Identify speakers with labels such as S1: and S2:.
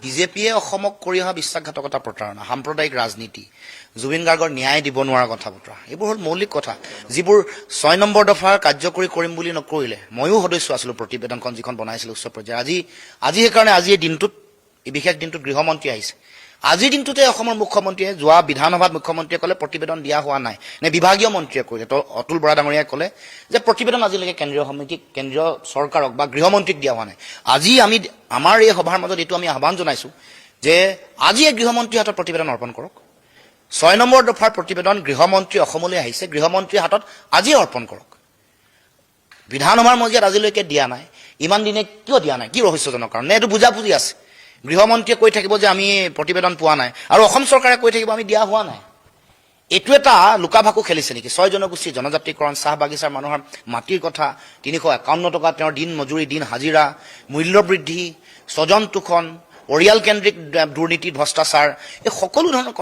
S1: বিজেপিয়ে অসমক কৰি অহা বিশ্বাসঘাতকতা প্ৰতাৰণা সাম্প্ৰদায়িক ৰাজনীতি জুবিন গাৰ্গৰ ন্যায় দিব নোৱাৰা কথা বতৰা এইবোৰ হ'ল মৌলিক কথা যিবোৰ 6 নম্বৰ দফাৰ কাৰ্যকৰী কৰিম বুলি নকৰিলে ময়ো সদস্য আছিলোঁ প্ৰতিবেদনখন যিখন বনাইছিলোঁ উচ্চ পৰ্যায়ৰ আজি সেইকাৰণে আজি এই দিনটোত এই বিশেষ দিনটোত গৃহমন্ত্ৰী আহিছে আজিৰ দিনটোতে অসমৰ মুখ্যমন্ত্ৰীয়ে যোৱা বিধানসভাত মুখ্যমন্ত্ৰীয়ে ক'লে প্ৰতিবেদন দিয়া হোৱা নাই নে বিভাগীয় মন্ত্ৰীয়ে ক'লে তো অতুল বৰা ডাঙৰীয়াই ক'লে যে প্ৰতিবেদন আজিলৈকে কেন্দ্ৰীয় সমিতিক কেন্দ্ৰীয় চৰকাৰক বা গৃহমন্ত্ৰীক দিয়া হোৱা নাই আজি আমি আমাৰ এই সভাৰ মাজত এইটো আমি আহ্বান জনাইছোঁ যে আজি এই গৃহমন্ত্ৰীৰ হাতত প্ৰতিবেদন অৰ্পণ কৰক 6 নম্বৰ দফাৰ প্ৰতিবেদন গৃহমন্ত্ৰী অসমলৈ আহিছে গৃহমন্ত্ৰীৰ হাতত আজি অৰ্পণ কৰক বিধানসভাৰ মজিয়াত আজিলৈকে দিয়া নাই ইমান দিনে কিয় দিয়া নাই কি ৰহস্যজনক কাৰণ নে এইটো বুজাবুজি আছে গৃহমন্ত্ৰীয়ে কৈ থাকিব যে আমি প্ৰতিবেদন পোৱা নাই আৰু অসম চৰকাৰে কৈ থাকিব আমি দিয়া হোৱা নাই এইটো এটা লুকাভাকু খেলিছে নেকি 6 জনগোষ্ঠী জনজাতিকৰণ চাহ বাগিচাৰ মানুহৰ মাটিৰ কথা 351 টকা তেওঁৰ দিন মজুৰি দিন হাজিৰা মূল্য বৃদ্ধি স্বজন তোষণ পৰিয়াল কেন্দ্ৰিক দুৰ্নীতি ভ্ৰষ্টাচাৰ এই সকলো ধৰণৰ